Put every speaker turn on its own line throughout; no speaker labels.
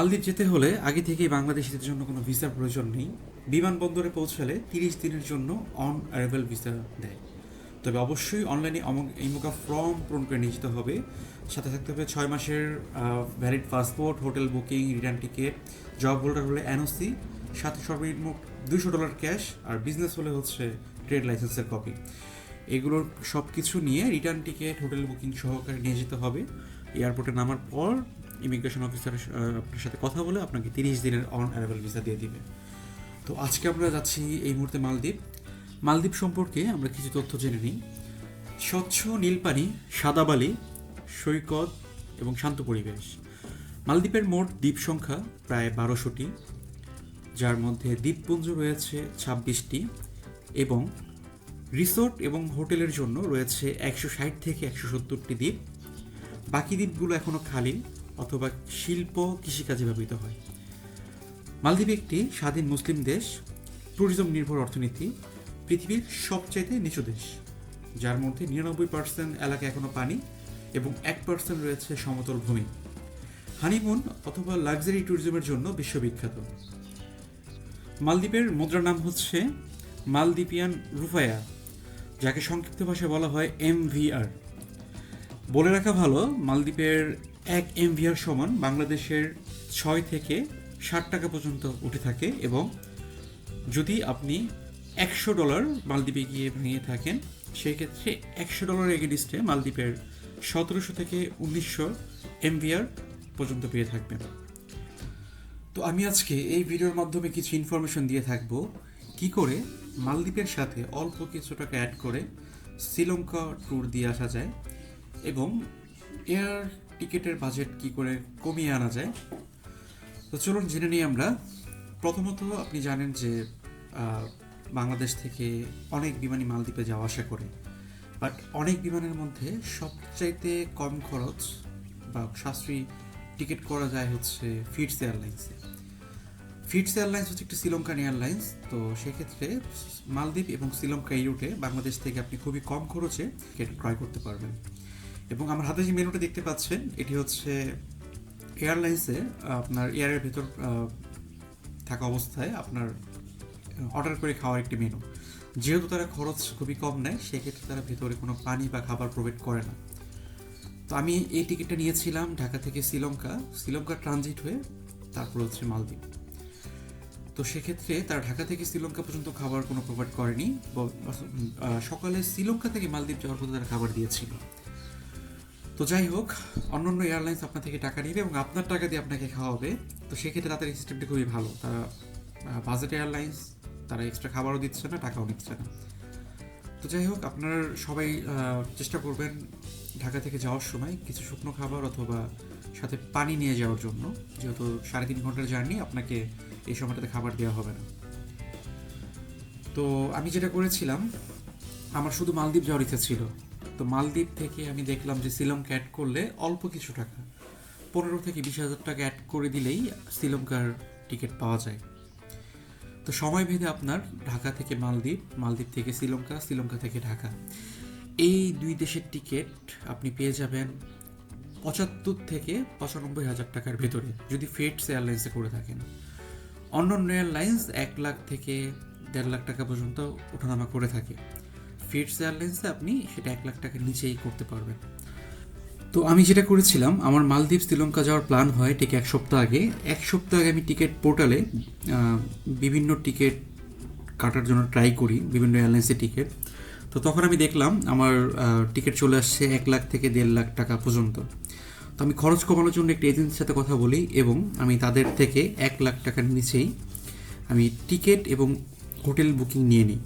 মালদ্বীপ যেতে হলে আগে থেকেই বাংলাদেশিদের জন্য কোনো ভিসার প্রয়োজন নেই। বিমানবন্দরে পৌঁছালে 30 দিনের জন্য অন অ্যারাইভাল ভিসা দেয়। তবে অবশ্যই অনলাইনে ইমোকা ফর্ম পূরণ করে নিয়ে যেতে হবে। সাথে থাকতে হবে 6 মাসের valid passport, hotel booking, return ticket, job holder হলে এনওসি, সাথে সর্বনিম্ন $200 ক্যাশ, আর বিজনেস হলে হচ্ছে ট্রেড লাইসেন্সের কপি। এগুলোর সব কিছু নিয়ে রিটার্ন টিকিট, হোটেল বুকিং সহকারে নিয়ে যেতে হবে। এয়ারপোর্টে নামার পর ইমিগ্রেশন অফিসার আপনার সাথে কথা বলে আপনাকে 30 দিনের অন অ্যারাইভাল ভিসা দিয়ে দিবে। তো আজকে আমরা যাচ্ছি এই মুহূর্তে মালদ্বীপ। মালদ্বীপ সম্পর্কে আমরা কিছু তথ্য জেনে নিই। স্বচ্ছ নীল পানি, সাদা বালি, সৈকত এবং শান্ত পরিবেশ। মালদ্বীপের মোট দ্বীপ সংখ্যা প্রায় 1200টি, যার মধ্যে দ্বীপপুঞ্জ রয়েছে 26টি এবং রিসোর্ট এবং হোটেলের জন্য রয়েছে 160 থেকে 170টি দ্বীপ। বাকি দ্বীপগুলো এখনও খালি অথবা শিল্প কৃষিকাজে ব্যবহৃত হয়। মালদ্বীপ একটি স্বাধীন মুসলিম দেশ, ট্যুরিজম নির্ভর অর্থনীতি, পৃথিবীর সবচাইতে নিচু দেশ, যার মধ্যে 99% এলাকা এখনও পানি এবং 1% রয়েছে সমতল ভূমি। হানিমুন অথবা লাক্সারি ট্যুরিজমের জন্য বিশ্ববিখ্যাত। মালদ্বীপের মুদ্রার নাম হচ্ছে মালদ্বীপিয়ান রুফায়া, যাকে সংক্ষিপ্ত ভাষায় বলা হয় MVR। বলে রাখা ভালো, মালদ্বীপের 1 MVR সমান বাংলাদেশের 6 থেকে 60 টাকা পর্যন্ত উঠে থাকে, এবং যদি আপনি $100 মালদ্বীপে গিয়ে ভেঙে থাকেন, সেই ক্ষেত্রে $100 এগেনিস্টে মালদ্বীপের 1700 থেকে 1900 MVR পর্যন্ত পেয়ে থাকবেন। তো আমি আজকে এই ভিডিওর মাধ্যমে কিছু ইনফরমেশন দিয়ে থাকবো কি করে মালদ্বীপের সাথে অল্প কিছু টাকা অ্যাড করে শ্রীলঙ্কা ট্যুর দিয়ে আসা যায়, এবং এয়ার টিকিটের বাজেট কি করে কমিয়ে আনা যায়। তো চলুন জেনে নিই আমরা। প্রথমত আপনি জানেন যে বাংলাদেশ থেকে অনেক বিমানই মালদ্বীপে যাওয়া আসা করে, বাট অনেক বিমানের মধ্যে সবচাইতে কম খরচ বা সাশ্রয়ী টিকিট করা যায় হচ্ছে ফিটস এয়ারলাইন্সে। ফিটস এয়ারলাইন্স হচ্ছে একটি শ্রীলঙ্কান এয়ারলাইন্স। তো সেক্ষেত্রে মালদ্বীপ এবং শ্রীলঙ্কা এই রুটে বাংলাদেশ থেকে আপনি খুবই কম খরচে টিকিট ক্রয় করতে পারবেন। এবং আমার হাতে যে মেনুটা দেখতে পাচ্ছেন, এটি হচ্ছে এয়ারলাইন্সে আপনার এয়ারের ভেতর থাকা অবস্থায় আপনার অর্ডার করে খাওয়ার একটি মেনু। যেহেতু তারা খরচ খুবই কম নেয়, সেক্ষেত্রে তারা ভেতরে কোনো পানি বা খাবার প্রোভাইড করে না। তো আমি এই টিকিটটা নিয়েছিলাম ঢাকা থেকে শ্রীলঙ্কা ট্রানজিট হয়ে তারপর হচ্ছে মালদ্বীপ। তো সেক্ষেত্রে তারা ঢাকা থেকে শ্রীলঙ্কা পর্যন্ত খাবার কোনো প্রোভাইড করেনি। সকালে শ্রীলঙ্কা থেকে মালদ্বীপ যাওয়ার পথে তারা খাবার দিয়েছিল। তো যাই হোক, অন্যান্য এয়ারলাইন্স আপনার থেকে টাকা নেবে এবং আপনার টাকা দিয়ে আপনাকে খাওয়াবে। তো সেক্ষেত্রে তাদের সিস্টেমটি খুবই ভালো। তারা বাজেট এয়ারলাইন্স, তারা এক্সট্রা খাবারও দিচ্ছে না, টাকাও নিচ্ছে না। তো যাই হোক, আপনার সবাই চেষ্টা করবেন ঢাকা থেকে যাওয়ার সময় কিছু শুকনো খাবার অথবা সাথে পানি নিয়ে যাওয়ার জন্য, যেহেতু 3.5 ঘন্টার জার্নি, আপনাকে এই সময়টাতে খাবার দেওয়া হবে না। তো আমি যেটা করেছিলাম, আমার শুধু মালদ্বীপ যাওয়ার ইচ্ছা ছিল। তো মালদ্বীপ থেকে আমি দেখলাম যে শ্রীলঙ্কা অ্যাড করলে অল্প কিছু টাকা, 15 থেকে 20,000 টাকা অ্যাড করে দিলেই শ্রীলঙ্কার টিকিট পাওয়া যায়। তো সময় ভেদে আপনার ঢাকা থেকে মালদ্বীপ, মালদ্বীপ থেকে শ্রীলঙ্কা, শ্রীলঙ্কা থেকে ঢাকা, এই দুই দেশের টিকিট আপনি পেয়ে যাবেন 75 থেকে 95,000 টাকার ভেতরে, যদি ফিটস এয়ারলাইন্সে করে থাকেন। অন্যান্য এয়ারলাইন্স 1 লাখ থেকে 1.5 লাখ টাকা পর্যন্ত ওঠানামা করে থাকে। ফিটস এয়ারলাইন্সে আপনি সেটা 1 লাখ টাকার নিচেই করতে পারবেন। তো আমি যেটা করেছিলাম, আমার মালদ্বীপ শ্রীলঙ্কা যাওয়ার প্ল্যান হয় ঠিক 1 সপ্তাহ আগে। 1 সপ্তাহ আগে আমি টিকিট পোর্টালে বিভিন্ন টিকিট কাটার জন্য ট্রাই করি, বিভিন্ন এয়ারলাইন্সের টিকিট। তো তখন আমি দেখলাম আমার টিকিট চলে আসছে 1 লাখ থেকে 1.5 লাখ টাকা পর্যন্ত। তো আমি খরচ কমানোর জন্য একটা এজেন্সির সাথে কথা বলি এবং আমি তাদের থেকে 1 লাখ টাকার নিচেই আমি টিকিট এবং হোটেল বুকিং নিয়ে নিই।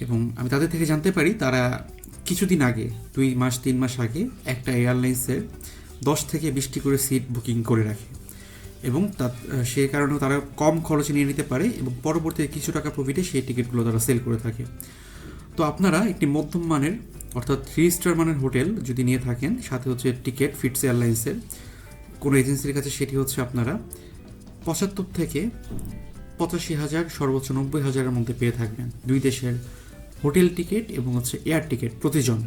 এবং আমি তাদের থেকে জানতে পারি তারা কিছুদিন আগে, 2 মাস 3 মাস আগে, একটা এয়ারলাইন্সের 10 থেকে 20টি করে সিট বুকিং করে রাখে, এবং সে কারণেও তারা কম খরচে নিয়ে নিতে পারে এবং পরবর্তীতে কিছু টাকা প্রফিটে সেই টিকিটগুলো তারা সেল করে থাকে। তো আপনারা একটি মধ্যম মানের অর্থাৎ 3 স্টার মানের হোটেল যদি নিয়ে থাকেন, সাথে হচ্ছে টিকিট ফিটস এয়ারলাইন্সের কোনো এজেন্সির কাছে, সেটি হচ্ছে আপনারা 75 থেকে 85,000, সর্বোচ্চ 90,000-এর মধ্যে পেয়ে থাকবেন দুই দেশের হোটেল টিকিট এবং হচ্ছে এয়ার টিকিট প্রতিজন।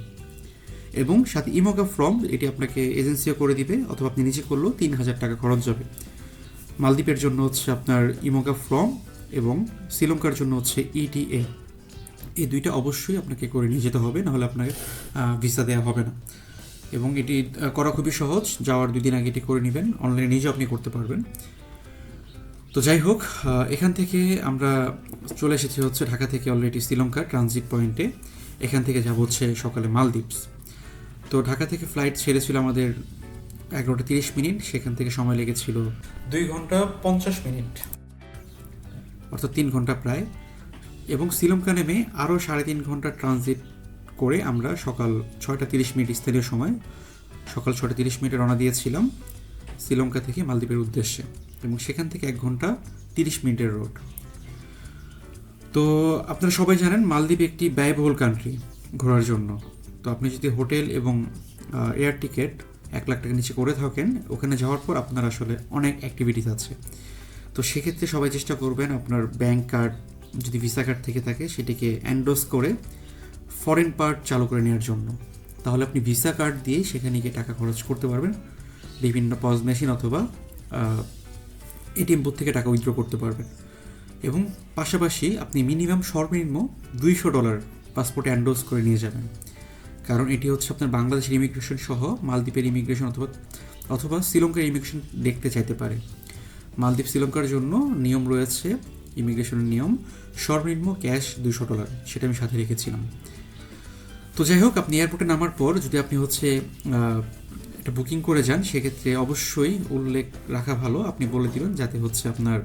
এবং সাথে ইমোকা ফর্ম, এটি আপনাকে এজেন্সিও করে দিবে, অথবা আপনি নিজে করলেও 3,000 টাকা খরচ যাবে। মালদ্বীপের জন্য হচ্ছে আপনার ইমোগা ফর্ম এবং শ্রীলঙ্কার জন্য হচ্ছে ইটিএ। এই দুইটা অবশ্যই আপনাকে করে নিয়ে যেতে হবে, নাহলে আপনাকে ভিসা দেওয়া হবে না। এবং এটি করা খুবই সহজ, যাওয়ার 2 দিন আগে এটি করে নেবেন, অনলাইনে নিজে আপনি করতে পারবেন। তো যাই হোক, এখান থেকে আমরা চলে এসেছি হচ্ছে ঢাকা থেকে অলরেডি শ্রীলঙ্কা ট্রানজিট পয়েন্টে। এখান থেকে যাব হচ্ছে সকালে মালদ্বীপস। তো ঢাকা থেকে ফ্লাইট ছেড়েছিল আমাদের 11টা 30 মিনিট, সেখান থেকে সময় লেগেছিল 2 ঘন্টা 50 মিনিট, অর্থাৎ 3 ঘন্টা প্রায়। এবং শ্রীলঙ্কা নেমে আরও 3.5 ঘন্টা ট্রানজিট করে আমরা সকাল 6টা 30 মিনিট স্থানীয় সময় সকাল 6টা 30 মিনিটে রওনা দিয়েছিলাম শ্রীলঙ্কা থেকে মালদ্বীপের উদ্দেশ্যে, এবং সেখান থেকে 1 ঘন্টা 30 মিনিটের রোড। তো আপনারা সবাই জানেন মালদ্বীপ একটি ব্যয়বহুল কান্ট্রি ঘোরার জন্য। তো আপনি যদি হোটেল এবং এয়ার টিকিট 1 লাখ টাকা নিচে করে থাকেন, ওখানে যাওয়ার পর আপনার আসলে অনেক অ্যাক্টিভিটিস আছে। তো সেক্ষেত্রে সবাই চেষ্টা করবেন আপনার ব্যাংক কার্ড, যদি ভিসা কার্ড থেকে থাকে সেটিকে এন্ডোজ করে ফরেন পার্ট চালু করে নেওয়ার জন্য। তাহলে আপনি ভিসা কার্ড দিয়ে সেখানে গিয়ে টাকা খরচ করতে পারবেন, বিভিন্ন পজ মেশিন অথবা এটিএম বুথ থেকে টাকা উইথড্র করতে পারবেন। এবং পাশাপাশি আপনি সর্বনিম্ন $200 পাসপোর্টে এন্ডোজ করে নিয়ে যাবেন, কারণ এটি হচ্ছে আপনার বাংলাদেশের ইমিগ্রেশন সহ মালদ্বীপের ইমিগ্রেশন অথবা শ্রীলঙ্কার ইমিগ্রেশন দেখতে চাইতে পারে। মালদ্বীপ শ্রীলঙ্কার জন্য নিয়ম রয়েছে, ইমিগ্রেশনের নিয়ম, সর্বনিম্ন ক্যাশ $200, সেটা আমি সাথে রেখেছিলাম। তো যাই হোক, আপনি এয়ারপোর্টে নামার পর যদি আপনি হচ্ছে একটা বুকিং করে যান, সেক্ষেত্রে অবশ্যই উল্লেখ রাখা ভালো, আপনি বলে দিবেন যাতে হচ্ছে আপনার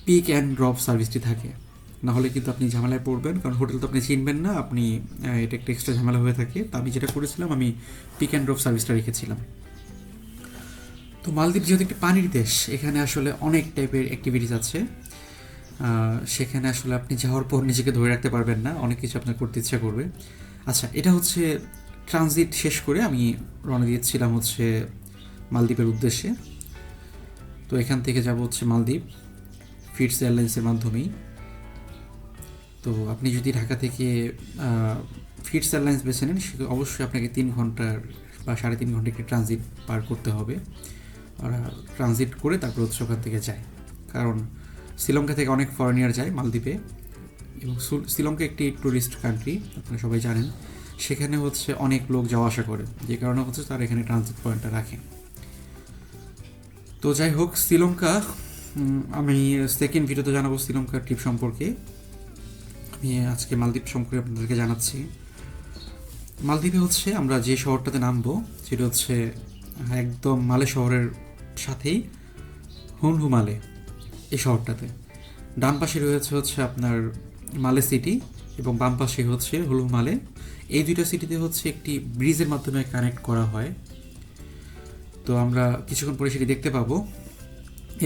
পিক অ্যান্ড ড্রপ সার্ভিসটি থাকে, নাহলে কিন্তু আপনি ঝামেলায় পড়বেন, কারণ হোটেল তো আপনি চিনবেন না, আপনি এটা একটা এক্সট্রা ঝামেলা হয়ে থাকে। তো আমি যেটা করেছিলাম, আমি পিক অ্যান্ড ড্রপ সার্ভিসটা রেখেছিলাম। তো মালদ্বীপ যেহেতু একটি পানির দেশ, এখানে আসলে অনেক টাইপের অ্যাক্টিভিটিস আছে। সেখানে আসলে আপনি যাওয়ার পর নিজেকে ধরে রাখতে পারবেন না, অনেক কিছু আপনার করতে ইচ্ছা করবে। আচ্ছা, এটা হচ্ছে ট্রানজিট শেষ করে আমি রওনা দিয়েছিলাম হচ্ছে মালদ্বীপের উদ্দেশ্যে। তো এখান থেকে যাব হচ্ছে মালদ্বীপ ফিটস এয়ারলাইন্সের মাধ্যমেই। তো আপনি যদি ঢাকা থেকে ফিটস এয়ারলাইন্স বেছে নেন, সে অবশ্যই আপনাকে 3 ঘন্টার বা 3.5 ঘন্টা একটি ট্রানজিট পার করতে হবে। আর ট্রানজিট করে তারপর হচ্ছে ওখান থেকে যায়, কারণ শ্রীলঙ্কা থেকে অনেক ফরেনিয়ার যায় মালদ্বীপে, এবং শ্রীলঙ্কা একটি ট্যুরিস্ট কান্ট্রি, আপনারা সবাই জানেন। সেখানে হচ্ছে অনেক লোক যাওয়া আসা করে, যে কারণে হচ্ছে তারা এখানে ট্রানজিট পয়েন্টটা রাখে। তো যাই হোক, শ্রীলঙ্কা আমি সেকেন্ড ভিডিওতে জানাবো শ্রীলঙ্কার ট্রিপ সম্পর্কে। আমি আজকে মালদ্বীপ সম্পর্কে আপনাদেরকে জানাচ্ছি। মালদ্বীপে হচ্ছে আমরা যে শহরটাতে নামবো সেটা হচ্ছে একদম মালে শহরের সাথেই হুনহু মালে। এই শহরটাতে ডান পাশে রয়েছে হচ্ছে আপনার মালে সিটি এবং বাম পাশে হচ্ছে হুলহু মালে। এই দুইটা সিটিতে হচ্ছে একটি ব্রিজের মাধ্যমে কানেক্ট করা হয়। তো আমরা কিছুক্ষণ পরে সেটি দেখতে পাবো।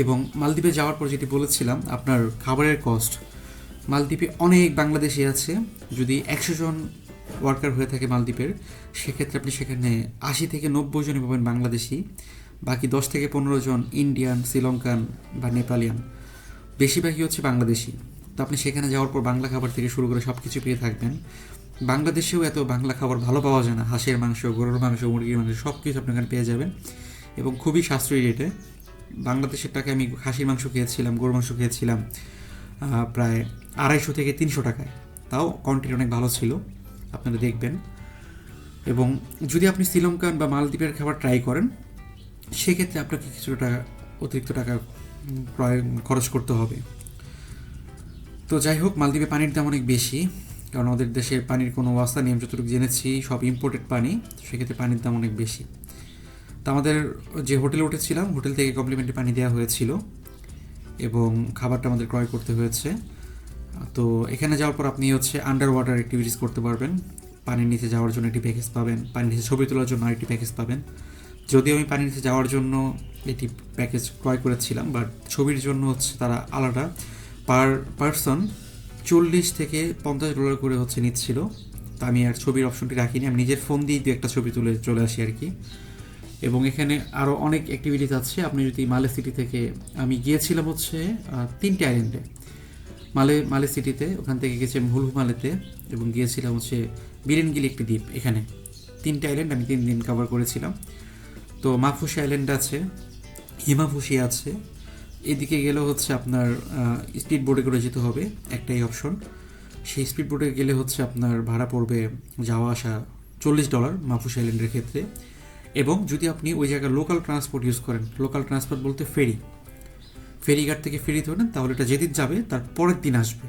এবং মালদ্বীপে যাওয়ার পর যেটি বলেছিলাম, আপনার খাবারের কস্ট, মালদ্বীপে অনেক বাংলাদেশি আছে। যদি 100 জন ওয়ার্কার হয়ে থাকে মালদ্বীপের, সেক্ষেত্রে আপনি সেখানে 80 থেকে 90 জনই পাবেন বাংলাদেশি, বাকি 10 থেকে 15 জন ইন্ডিয়ান, শ্রীলঙ্কান বা নেপালিয়ান, বেশিরভাগই হচ্ছে বাংলাদেশি। তো আপনি সেখানে যাওয়ার পর বাংলা খাবার থেকে শুরু করে সব কিছু পেয়ে থাকবেন। বাংলাদেশেও এত বাংলা খাবার ভালো পাওয়া যায় না, হাঁসের মাংস, গরুর মাংস, মুরগির মাংস সব কিছু আপনি এখানে পেয়ে যাবেন, এবং খুবই সাশ্রয়ী রেটে। বাংলাদেশের টাকায় আমি খাসির মাংস খেয়েছিলাম, গরুর মাংস খেয়েছিলাম প্রায় 250 থেকে 300 টাকায়, তাও কোয়ান্টিটি অনেক ভালো ছিল, আপনারা দেখবেন। এবং যদি আপনি শ্রীলঙ্কান বা মালদ্বীপের খাবার ট্রাই করেন, সেক্ষেত্রে আপনাকে কিছুটা অতিরিক্ত টাকা খরচ করতে হবে। তো যাই হোক, মালদ্বীপে পানির দাম অনেক বেশি, কারণ ওদের দেশের পানির কোনো অবস্থা নেই, আমি যতটুকু জেনেছি সব ইম্পোর্টেড পানি, সেক্ষেত্রে পানির দাম অনেক বেশি। তো আমাদের যে হোটেলে উঠেছিলাম, হোটেল থেকে কমপ্লিমেন্টারি পানি দেওয়া হয়েছিল এবং খাবারটা আমাদের ক্রয় করতে হয়েছে। তো এখানে যাওয়ার পর আপনি হচ্ছে আন্ডার ওয়াটার অ্যাক্টিভিটিস করতে পারবেন, পানির নিচে যাওয়ার জন্য একটি প্যাকেজ পাবেন, পানির নিচে ছবি তোলার জন্য আরেকটি প্যাকেজ পাবেন। যদিও আমি পানির নিচে যাওয়ার জন্য এটি প্যাকেজ ক্রয় করেছিলাম, বাট ছবির জন্য হচ্ছে তারা আলাদা পার পারসন $40 থেকে $50 করে হচ্ছে নিচ্ছিল। তা আমি আর ছবির অপশনটি রাখিনি, আমি নিজের ফোন দিয়ে একটা ছবি তুলে চলে আসি আর কি। এবং এখানে আরও অনেক অ্যাক্টিভিটিস আছে। আপনি যদি মালে সিটি থেকে, আমি গিয়েছিলাম হচ্ছে 3টে আইল্যান্ডে, মালে সিটিতে, ওখান থেকে গেছিলাম হুলহু মালেতে, এবং গিয়েছিলাম হচ্ছে বিরেনগিলি একটি দ্বীপ। এখানে 3টে আইল্যান্ড আমি 3 দিন কভার করেছিলাম। তো মাফুসি আইল্যান্ড আছে, হিমাভুষি আছে। এদিকে গেলেও হচ্ছে আপনার স্পিড বোটে করে যেতে হবে, একটাই অপশন। সেই স্পিড বোটে গেলে হচ্ছে আপনার ভাড়া পড়বে যাওয়া আসা $40 মাহফুজ আইল্যান্ডের ক্ষেত্রে। এবং যদি আপনি ওই জায়গায় লোকাল ট্রান্সপোর্ট ইউজ করেন, লোকাল ট্রান্সপোর্ট বলতে ফেরিঘাট থেকে ফেরি ধরেন, তাহলে এটা যেদিন যাবে তার পরের দিন আসবে।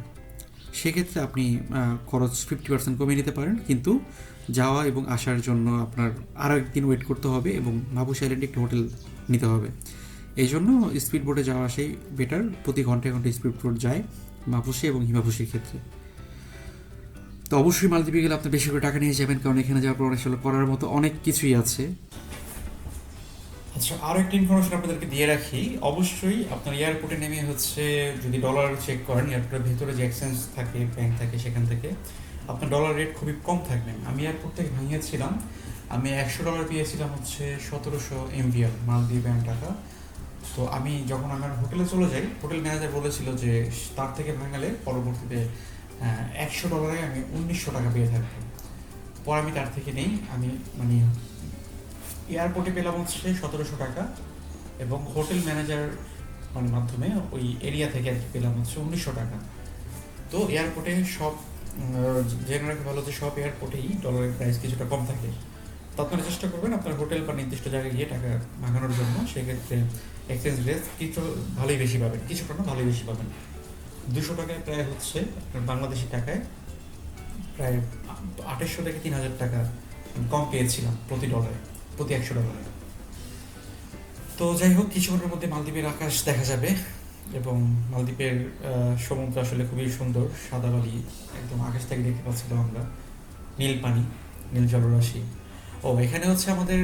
সেক্ষেত্রে আপনি খরচ 50% কমিয়ে নিতে পারেন, কিন্তু যাওয়া এবং আসার জন্য আপনার আরও একদিন ওয়েট করতে হবে এবং মাহফুজ আইল্যান্ডে একটি হোটেল নিতে হবে। এই জন্য স্পিড বোটে যাওয়া আসাই বেটার। প্রতি ঘন্টায় ঘন্টায় স্পিড বোট যায় মাহফুজে এবং হিমাভুষির ক্ষেত্রে। তো অবশ্যই মালদ্বীপে গেলে আপনি বেশি করে টাকা নিয়ে যাবেন, কারণ এখানে যাওয়ার পর আসলে করার মতো অনেক কিছুই আছে। আচ্ছা, আরও একটা ইনফরমেশন আপনাদেরকে দিয়ে রাখি। অবশ্যই আপনার এয়ারপোর্টে নেমে হচ্ছে যদি ডলার চেক করেন, এয়ারপোর্টের ভিতরে যে এক্সচেঞ্জ থাকে, ব্যাংক থাকে, সেখান থেকে আপনার ডলার রেট খুবই কম থাকবেন। আমি এয়ারপোর্ট থেকে ভাঙিয়েছিলাম, আমি $100 পেয়েছিলাম হচ্ছে 1700 MVR মালদ্বীপ টাকা। তো আমি যখন আমার হোটেলে চলে যাই, হোটেল ম্যানেজার বলেছিল যে তার থেকে ভাঙালে পরবর্তীতে $100 আমি $1900 পেয়ে থাকবো। পর আমি তার থেকে নেই, আমি মানে এয়ারপোর্টে পেলাম হচ্ছে $1700 এবং হোটেল ম্যানেজার মানে মাধ্যমে ওই এরিয়া থেকে আর কি পেলাম হচ্ছে $1900। তো এয়ারপোর্টে সব জেনে রাখা ভালো যে সব এয়ারপোর্টেই ডলারের প্রাইস কিছুটা কম থাকে। তো আপনারা চেষ্টা করবেন আপনার হোটেল বা নির্দিষ্ট জায়গায় গিয়ে টাকা ভাঙানোর জন্য। সেক্ষেত্রে এক্সচেঞ্জ রেট কিছু ভালোই বেশি পাবেন, কিছুটা না ভালোই বেশি পাবেন। $200 প্রায় হচ্ছে আপনার বাংলাদেশি টাকায় প্রায় 2800 থেকে 3000 টাকা কম পেয়েছিলাম প্রতি $100। তো যাই হোক, কিছুক্ষণের মধ্যে মালদ্বীপের আকাশ দেখা যাবে এবং মালদ্বীপের সমুদ্র আসলে খুবই সুন্দর, সাদা বালি, একদম আকাশ থেকে দেখতে পাচ্ছিলাম আমরা নীল পানি, নীল জলরাশি। ও এখানে হচ্ছে আমাদের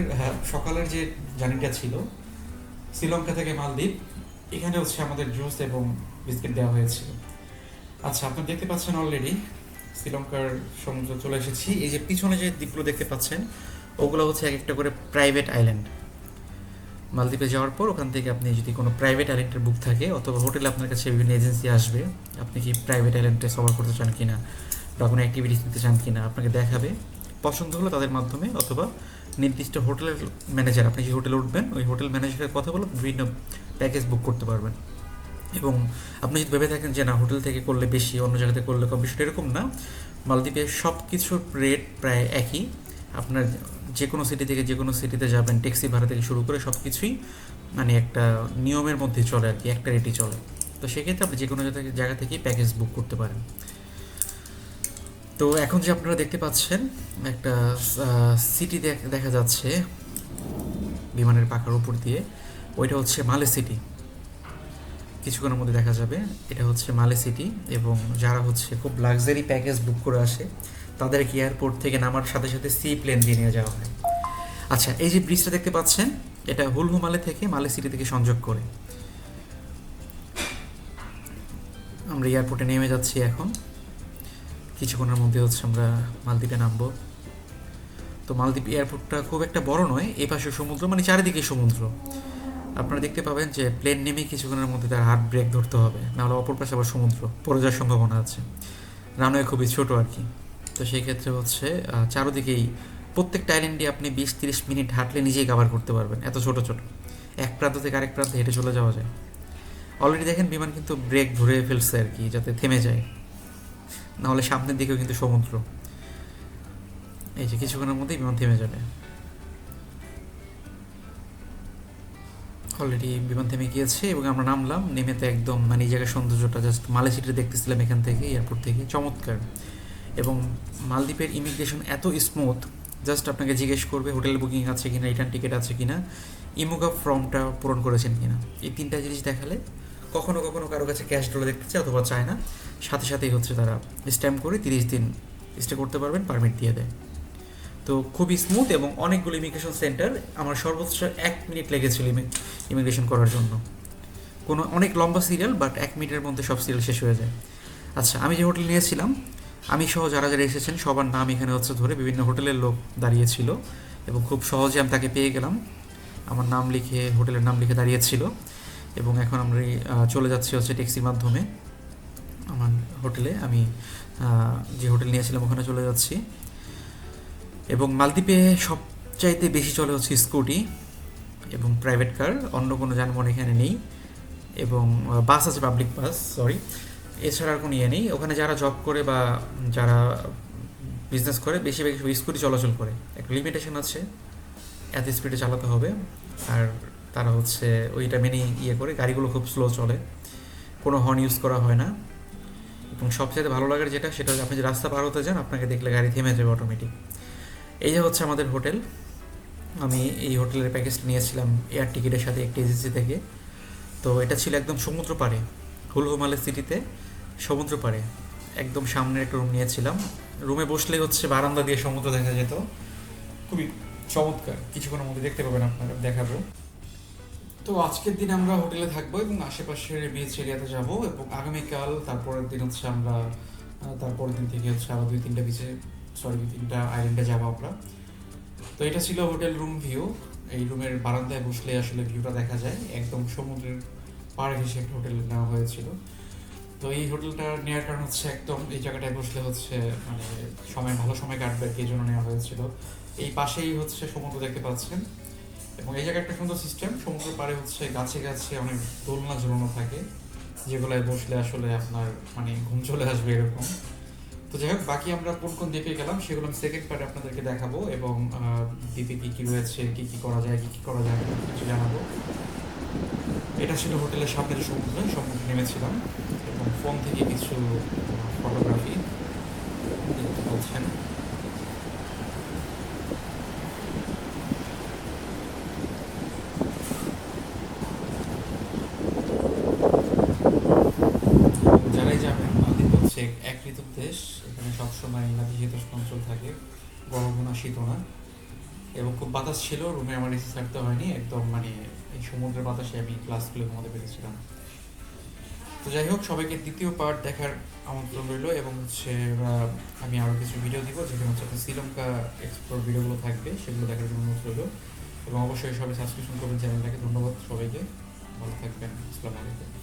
সকালের যে জার্নিটা ছিল শ্রীলঙ্কা থেকে মালদ্বীপ, এখানে হচ্ছে আমাদের জুস এবং বিস্কিট দেওয়া হয়েছিল। আচ্ছা, আপনি দেখতে পাচ্ছেন অলরেডি শ্রীলঙ্কার সমুদ্র চলে এসেছি। এই যে পিছনে যে দ্বীপগুলো দেখতে পাচ্ছেন, ওগুলো হচ্ছে এক একটা করে প্রাইভেট আইল্যান্ড। মালদ্বীপে যাওয়ার পর ওখান থেকে আপনি যদি কোনো প্রাইভেট আইল্যান্ডের বুক থাকে অথবা হোটেলে আপনার কাছে বিভিন্ন এজেন্সি আসবে, আপনি কি প্রাইভেট আইল্যান্ডে সফর করতে চান কিনা বা কোনো অ্যাক্টিভিটিস নিতে চান কিনা, আপনাকে দেখাবে। পছন্দ হলো তাদের মাধ্যমে অথবা নির্দিষ্ট হোটেলের ম্যানেজার, আপনি যে হোটেলে উঠবেন ওই হোটেল ম্যানেজারের কথা বলে বিভিন্ন প্যাকেজ বুক করতে পারবেন। এবং আপনি যদি ভেবে থাকেন যে না হোটেল থেকে করলে বেশি, অন্য জায়গাতে করলে কম, বিষয়টা এরকম না। মালদ্বীপে সব কিছুর রেট প্রায় একই। আপনার যে কোনো সিটি থেকে যে কোনো সিটিতে যাবেন, ট্যাক্সি ভাড়া থেকে শুরু করে সব কিছুই মানে একটা নিয়মের মধ্যে চলে আর কি, একটা রেটই চলে। তো সেক্ষেত্রে আপনি যে কোনো জায়গা থেকেই প্যাকেজ বুক করতে পারেন। তো এখন যে আপনারা দেখতে পাচ্ছেন একটা সিটি দেখা যাচ্ছে বিমানের পাখার উপর দিয়ে, ওইটা হচ্ছে মালে সিটি। কিছুক্ষণের মধ্যে দেখা যাবে এটা হচ্ছে মালে সিটি। এবং যারা হচ্ছে খুব লাক্সারি প্যাকেজ বুক করে আসে তাদেরকে এয়ারপোর্ট থেকে নামার সাথে সাথে সি প্লেন দিয়ে নিয়ে যাওয়া হয়। আচ্ছা, এই যে ব্রিজটা দেখতে পাচ্ছেন, এটা হুলহু মালে থেকে মালে সিটি থেকে সংযোগ করে। আমরা এয়ারপোর্টে নেমে যাচ্ছি এখন, কিছুক্ষণের মধ্যে হচ্ছে আমরা মালদ্বীপে নামবো। তো মালদ্বীপ এয়ারপোর্টটা খুব একটা বড় নয়, এই পাশে সমুদ্র, মানে চারিদিকে সমুদ্র। আপনারা দেখতে পাবেন যে প্লেন নেমে কিছুক্ষণের মধ্যে তার হার্ট ব্রেক ধরতে হবে, নাহলে অপর পাশে আবার সমুদ্র, পড়ে যাওয়ার সম্ভাবনা আছে। রানওয়ে খুবই ছোটো আর কি। তো সেই ক্ষেত্রে হচ্ছে চারোদিকেই প্রত্যেকটা আইল্যান্ডে আপনি 20-30 মিনিট হাঁটলে নিজেই কভার করতে পারবেন, এত ছোটো ছোটো। এক প্রান্ত থেকে আরেক প্রান্তে হেঁটে চলে যাওয়া যায়। অলরেডি দেখেন বিমান কিন্তু ব্রেক ধরে ফেলছে আর কি, যাতে থেমে যায়, নাহলে সামনের দিকেও কিন্তু সমুদ্র। এই যে কিছুক্ষণের মধ্যেই বিমান থেমে যাবে। অলরেডি বিমান থেমে গিয়েছে এবং আমরা নামলাম। নেমে তো একদম মানে এই জায়গার সৌন্দর্যটা জাস্ট মালে সিটি দেখতেছিলাম এখান থেকে, এয়ারপোর্ট থেকে, চমৎকার। এবং মালদ্বীপের ইমিগ্রেশন এত স্মুথ, জাস্ট আপনাকে জিজ্ঞেস করবে হোটেল বুকিং আছে কিনা, রিটার্ন টিকিট আছে কিনা, ইমুগা ফর্মটা পূরণ করেছেন কিনা। এই তিনটা জিনিস দেখালে কখনো কখনো কারো কাছে ক্যাশ ডলে দেখতে চায় অথবা চায় না, সাথে সাথেই হচ্ছে তারা স্ট্যাম্প করে 30 দিন স্টে করতে পারবেন, পারমিট দিয়ে দেয়। তো খুবই স্মুথ এবং অনেকগুলো ইমিগ্রেশন সেন্টার। আমার সর্বোচ্চ 1 মিনিট লেগেছিল ইমিগ্রেশন করার জন্য। কোনো অনেক লম্বা সিরিয়াল, বাট 1 মিনিটের মধ্যে সব সিরিয়াল শেষ হয়ে যায়। আচ্ছা, আমি যে হোটেল নিয়েছিলাম, আমি সহ যারা যারা এসেছেন সবার নাম এখানে হচ্ছে ধরে বিভিন্ন হোটেলের লোক দাঁড়িয়েছিল এবং খুব সহজে আমি তাকে পেয়ে গেলাম। আমার নাম লিখে, হোটেলের নাম লিখে দাঁড়িয়েছিল। এবং এখন আমরা চলে যাচ্ছি হচ্ছে ট্যাক্সির মাধ্যমে আমার হোটেলে। আমি যে হোটেল নিয়েছিলাম ওখানে চলে যাচ্ছি। এবং মালদ্বীপে সবচাইতে বেশি চলে হচ্ছে স্কুটি।
এবং প্রাইভেট কার, অন্য কোনো যানবাহন এখানে নেই। এবং বাস আছে, পাবলিক বাস, সরি। এছাড়া আর কোনো ইয়ে নেই। ওখানে যারা জব করে বা যারা বিজনেস করে বেশিরভাগ স্কুটি চলাচল করে, একটা লিমিটেশন আছে, এত স্পিডে চালাতে হবে। আর তারা হচ্ছে ওইটা মেনেই ইয়ে করে, গাড়িগুলো খুব স্লো চলে, কোনো হর্ন ইউজ করা হয় না। এবং সবচেয়ে ভালো লাগার যেটা, সেটা হচ্ছে আপনি যে রাস্তা পার হতে যান, আপনাকে দেখলে গাড়ি থেমে যাবে অটোমেটিক। এই যে হচ্ছে আমাদের হোটেল। আমি এই হোটেলের প্যাকেজটা নিয়েছিলাম এয়ার টিকিটের সাথে একটি এজেন্সি থেকে। তো এটা ছিল একদম সমুদ্র পাড়ে, হুলহুমালে সিটিতে, সমুদ্র পাড়ে একদম সামনের একটা রুম নিয়েছিলাম। রুমে বসলেই হচ্ছে বারান্দা দিয়ে সমুদ্র দেখা যেত, খুবই চমৎকার। কিছুক্ষণের মধ্যে দেখতে পাবেন, আপনারা দেখাবো। তো আজকের দিন আমরা হোটেলে থাকবো এবং আশেপাশের বিচ এরিয়াতে যাব, এবং আগামীকাল তারপরের দিন হচ্ছে আমরা তারপরের দিন থেকে হচ্ছে আবার 2-3টা বিচে, সরি 2-3টা আইল্যান্ডে যাবো আমরা। তো এটা ছিল হোটেল রুম ভিউ। এই রুমের বারান্দায় বসলে আসলে ভিউটা দেখা যায়, একদম সমুদ্রের পাড়ে ঘেঁষে একটা হোটেল নেওয়া হয়েছিল। তো এই হোটেলটা নেওয়ার কারণ হচ্ছে একদম এই জায়গাটায় বসলে হচ্ছে মানে ভালো সময় কাটবে, এই জন্য নেওয়া হয়েছিল। এই পাশেই হচ্ছে সমুদ্র দেখতে পাচ্ছেন, এবং এই জায়গায় একটা সুন্দর সিস্টেম, সমুদ্র পাড়ে হচ্ছে গাছে গাছে অনেক দোলনা ঝোলানো থাকে, যেগুলোয় বসলে আসলে আপনার মানে ঘুম চলে আসবে এরকম। তো যাই হোক, বাকি আমরা কোন কোন দ্বীপে গেলাম সেগুলো আমি সেকেন্ড পার্টে আপনাদেরকে দেখাবো, এবং দ্বীপে কী কী রয়েছে, কী কী করা যায়, কী কী করা যায় না কিছু জানাবো। এটা ছিল হোটেলের সামনে যে সমুদ্রে নেমেছিলাম, এবং ফোন থেকে কিছু ফটোগ্রাফি দেখতে পাচ্ছেন। যারাই যাবেন, মালদ্বীপ হচ্ছে এক ঋতুর দেশ। এখানে সবসময় নাতিশীতোষ্ণ অঞ্চল থাকে, গরমও না শীতও না, এবং খুব বাতাস ছিল। রুমে আমার এসি ছাড়তে হয়নি, একদম মানে এই সমুদ্রের বাতাসে আমি ক্লাসগুলো ঘুমাতে পেরেছিলাম। তো যাই হোক, সবাইকে দ্বিতীয় পার্ট দেখার আমন্ত্রণ রইল, এবং হচ্ছে আমি আরও কিছু ভিডিও দিব, যেখানে হচ্ছে আপনার শ্রীলঙ্কা এক্সপ্লোর ভিডিওগুলো থাকবে, সেগুলো দেখার জন্য অনুরোধ রইল। এবং অবশ্যই সবাই সাবস্ক্রিপশন করবেন চ্যানেলটাকে। ধন্যবাদ সবাইকে, ভালো থাকবেন, আসসালামু আলাইকুম।